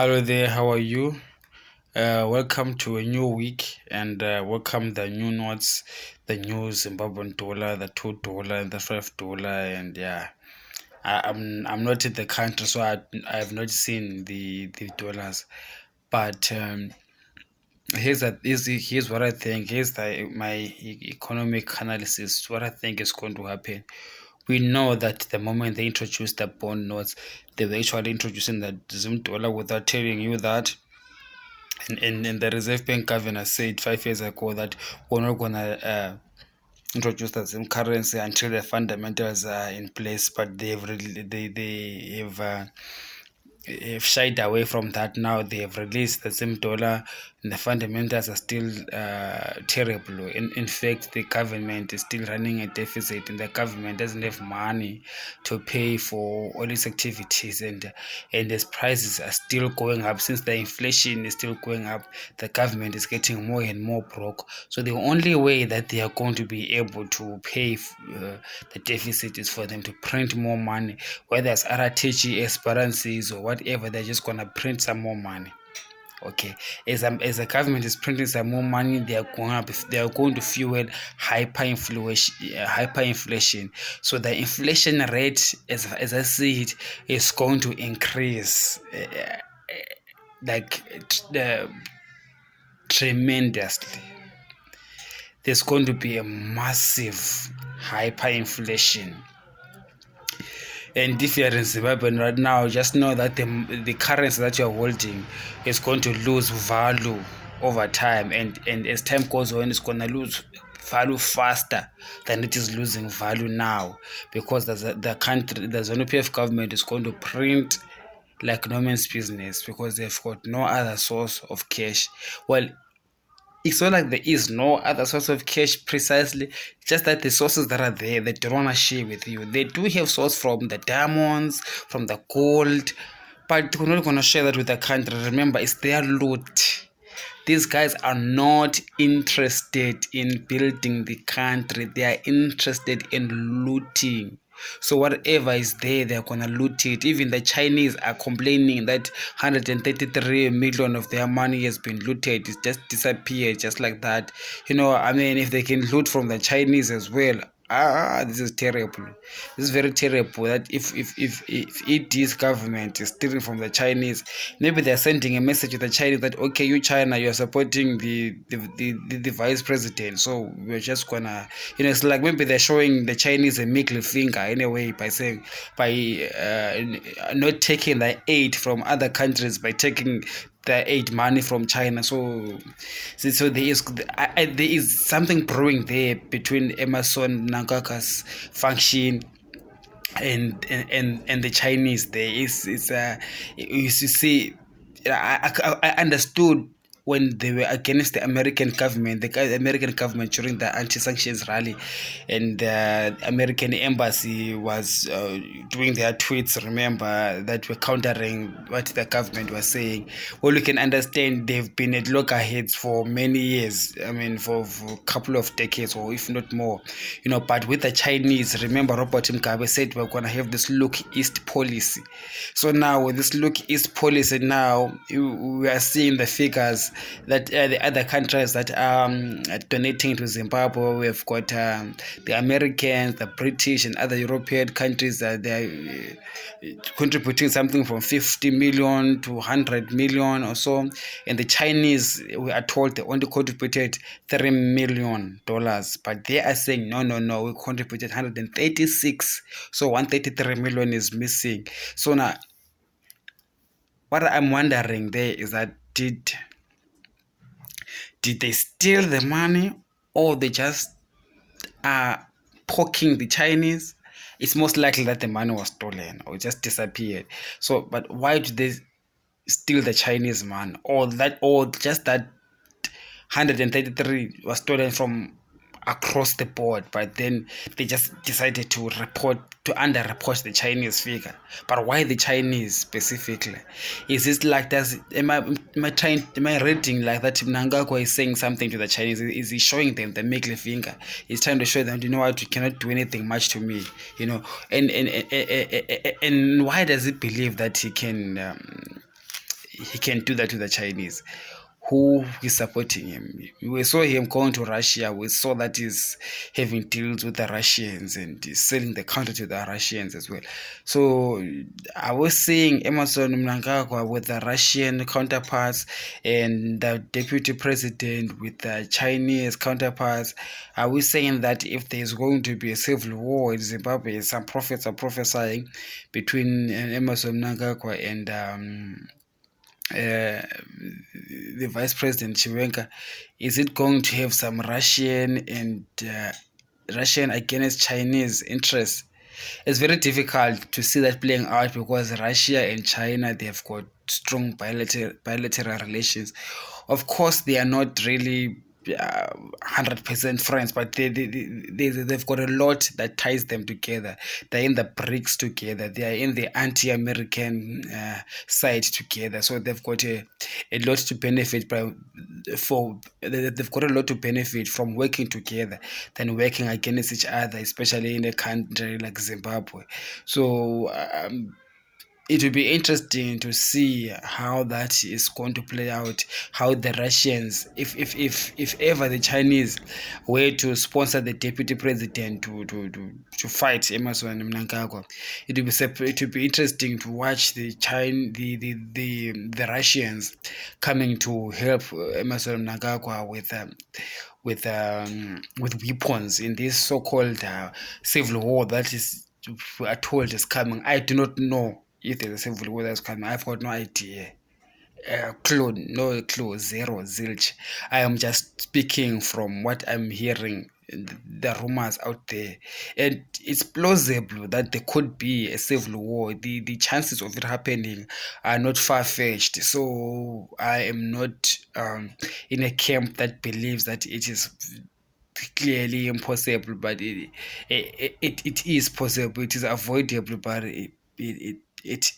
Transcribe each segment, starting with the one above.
Hello there, how are you? Welcome to a new week and welcome the new notes, the new Zimbabwean dollar, the $2 and the $5, and yeah, I'm not in the country, so I have not seen the dollars, but here's what I think. My economic analysis. What I think is going to happen. We know that the moment they introduced the bond notes, they were actually introducing the Zim dollar without telling you that. And the Reserve Bank governor said 5 years ago that we're not going to introduce the same currency until the fundamentals are in place, but they have shied away from that. Now they have released the same dollar and the fundamentals are still terrible. In fact, the government is still running a deficit and the government doesn't have money to pay for all its activities, and as prices are still going up, since the inflation is still going up, the government is getting more and more broke. So the only way that they are going to be able to pay the deficit is for them to print more money, whether it's RTG, Esperances or whatever. They're just gonna print some more money. Okay, as the government is printing some more money, they are going to fuel hyperinflation. So the inflation rate, as I see it, is going to increase like tremendously. There's going to be a massive hyperinflation. And if you're in Zimbabwe right now, just know that the currency that you're holding is going to lose value over time. And as time goes on, it's going to lose value faster than it is losing value now, because the Zanu Pf government is going to print like no man's business, because they've got no other source of cash. Well, it's not like there is no other source of cash precisely, just that the sources that are there, they don't want to share with you. They do have source from the diamonds, from the gold, but they're not going to share that with the country. Remember, it's their loot. These guys are not interested in building the country. They are interested in looting. So whatever is there, they're gonna loot it. Even the Chinese are complaining that 133 million of their money has been looted. It's just disappeared, just like that. I mean, if they can loot from the Chinese as well, this is terrible. This is very terrible. That if ED's government is stealing from the Chinese, maybe they're sending a message to the Chinese that, okay, you China, you're supporting the vice president, so we're just gonna, it's like maybe they're showing the Chinese a middle finger in a way, by saying, by not taking the aid from other countries, by taking the aid money from China. So there is something brewing there between Emerson Nangaka's function and the Chinese. There is you see, I understood when they were against the American government, during the anti-sanctions rally, and the American embassy was doing their tweets, remember, that were countering what the government was saying. Well, you can understand they've been at loggerheads for many years. I mean, for a couple of decades, or if not more. But with the Chinese, remember, Robert Mugabe said we're going to have this look east policy. So now with this look east policy, now we are seeing the figures that the other countries that are donating to Zimbabwe. We've got the Americans, the British, and other European countries that they're contributing something from 50 million to 100 million or so. And the Chinese, we are told, they only contributed $3 million, but they are saying no, we contributed 136, so 133 million is missing. So now, what I'm wondering there is that did they steal the money, or they just are poking the Chinese? It's most likely that the money was stolen or just disappeared. So, but why do they steal the Chinese money, or just that 133 was stolen from across the board, but then they just decided to underreport the Chinese figure? But why the Chinese specifically? Is it like am I reading like that Mnangagwa is saying something to the Chinese? Is he showing them the middle finger? He's trying to show them, you know what, you cannot do anything much to me, and why does he believe that he can he can do that to the Chinese. Who is supporting him? We saw him going to Russia. We saw that he's having deals with the Russians and he's selling the country to the Russians as well. So I was seeing Emerson Mnangagwa with the Russian counterparts and the deputy president with the Chinese counterparts. Are we saying that if there's going to be a civil war in Zimbabwe, some prophets are prophesying between Emerson Mnangagwa and the Vice President Chiwenga, is it going to have some Russian against Chinese interests? It's very difficult to see that playing out because Russia and China, they've got strong bilateral relations. Of course, they are not really 100% friends, but they've got a lot that ties them together. They're in the BRICS together. They are in the anti-American side together. So they've got a lot to benefit they've got a lot to benefit from working together than working against each other, especially in a country like Zimbabwe. So it will be interesting to see how that is going to play out, how the Russians, if ever the Chinese were to sponsor the deputy president to fight Emerson Mnangagwa, it will be interesting to watch the Russians coming to help Emerson Mnangagwa with weapons in this so-called civil war that is, we are told, is coming. I do not know if there's a civil war that's coming. I've got no idea. No clue, zero, zilch. I am just speaking from what I'm hearing, the rumors out there, and it's plausible that there could be a civil war. The chances of it happening are not far-fetched. So I am not in a camp that believes that it is clearly impossible, but it is possible. It is avoidable, but it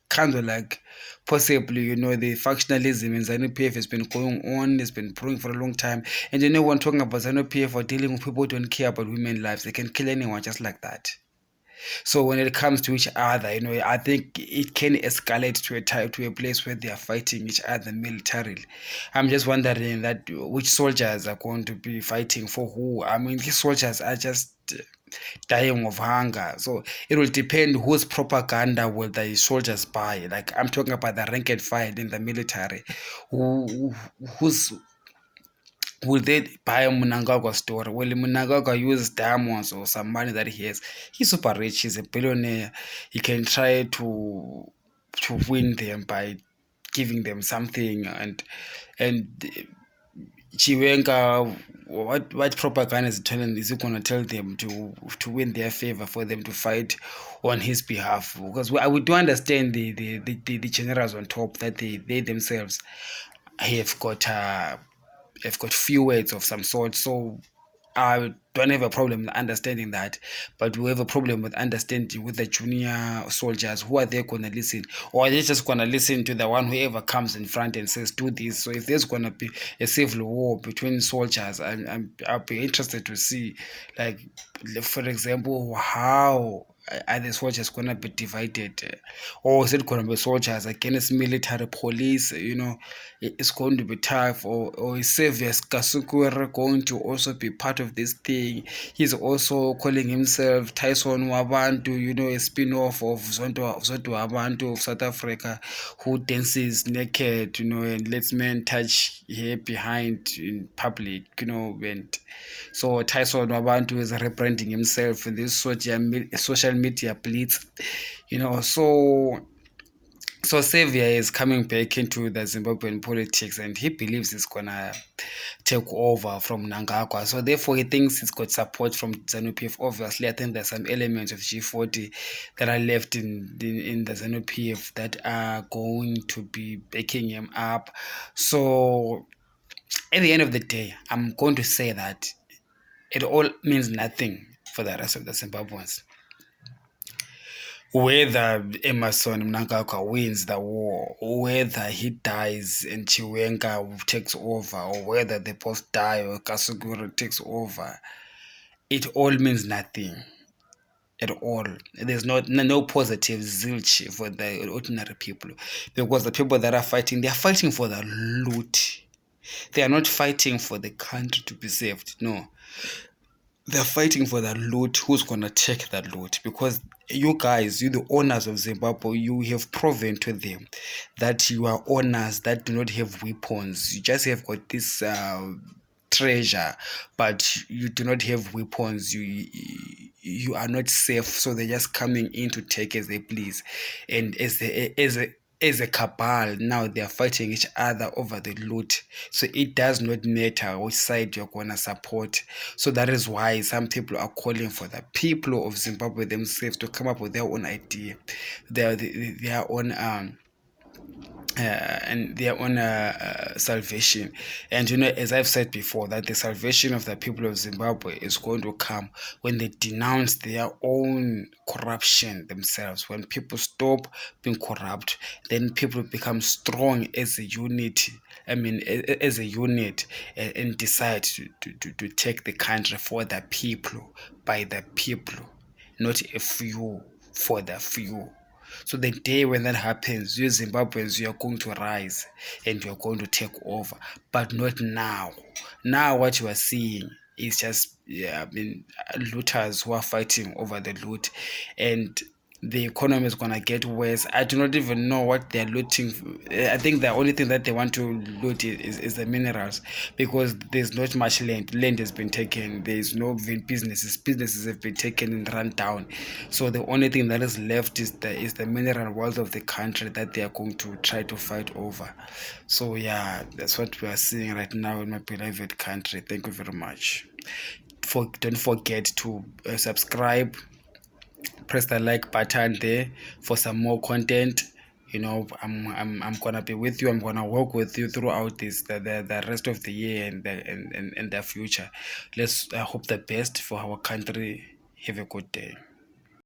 kind of like possibly, the factionalism in Zanu Pf has been going on, has been brewing for a long time. And when talking about Zanu Pf or dealing with people who don't care about women's lives, they can kill anyone just like that. So when it comes to each other, I think it can escalate to a place where they are fighting each other militarily. I'm just wondering that which soldiers are going to be fighting for who. I mean, these soldiers are just dying of hunger. So it will depend whose propaganda will the soldiers buy. Like, I'm talking about the rank and file in the military. Who's will they buy a Mnangagwa story? Will Mnangagwa use diamonds or some money that he has? He's super rich. He's a billionaire. He can try to win them by giving them something. And Chiwenga, what propaganda is he going to tell them to win their favor, for them to fight on his behalf? Because we do understand the generals on top, that they themselves have got few words of some sort. So I don't have a problem understanding that, but we have a problem with understanding with the junior soldiers. Who are they going to listen? Or are they just going to listen to the one whoever comes in front and says, do this? So if there's going to be a civil war between soldiers, I'll be interested to see, like, for example, how are the soldiers going to be divided? Or is it going to be soldiers against military police? It's going to be tough. Or is Sevius Kasukure going to also be part of this thing? He's also calling himself Tyson Wabantu, a spin-off of Zonto Wabantu of South Africa, who dances naked, and lets men touch hair behind in public, and so Tyson Wabantu is rebranding himself in this social media blitz, so Xavier is coming back into the Zimbabwean politics, and he believes he's gonna take over from Mnangagwa. So therefore, he thinks he's got support from Zanu Pf. Obviously, I think there's some elements of G40 that are left in the Zanu Pf that are going to be backing him up. So at the end of the day, I'm going to say that it all means nothing for the rest of the Zimbabweans. Whether Emerson Mnangagwa wins the war, or whether he dies and Chiwenga takes over, or whether they both die or Kasuguru takes over, it all means nothing. at all. There's no positive zilch for the ordinary people, because the people that are fighting, they are fighting for the loot. They are not fighting for the country to be saved. No, they're fighting for that loot. Who's gonna take that loot? Because you guys, you the owners of Zimbabwe, you have proven to them that you are owners that do not have weapons. You just have got this treasure, but you do not have weapons. You are not safe, so they're just coming in to take as they please. And as a cabal, now they are fighting each other over the loot. So it does not matter which side you're going to support. So that is why some people are calling for the people of Zimbabwe themselves to come up with their own idea, their own and their own salvation. And as I've said before, that the salvation of the people of Zimbabwe is going to come when they denounce their own corruption themselves. When people stop being corrupt, then people become strong as a unity. As a unit, and decide to take the country for the people, by the people, not a few, for the few. So the day when that happens, you Zimbabweans, you are going to rise and you are going to take over, but not now. Now what you are seeing is just looters who are fighting over the loot, and the economy is going to get worse. I do not even know what they're looting. I think the only thing that they want to loot is the minerals, because there's not much land. Land has been taken. There's no businesses. Businesses have been taken and run down. So the only thing that is left is the mineral wealth of the country that they are going to try to fight over. So yeah, that's what we are seeing right now in my beloved country. Thank you very much. Don't forget to subscribe, press the like button there for some more content. I'm gonna be with you. I'm gonna work with you throughout the rest of the year and the future. Let's hope the best for our country. Have a good day.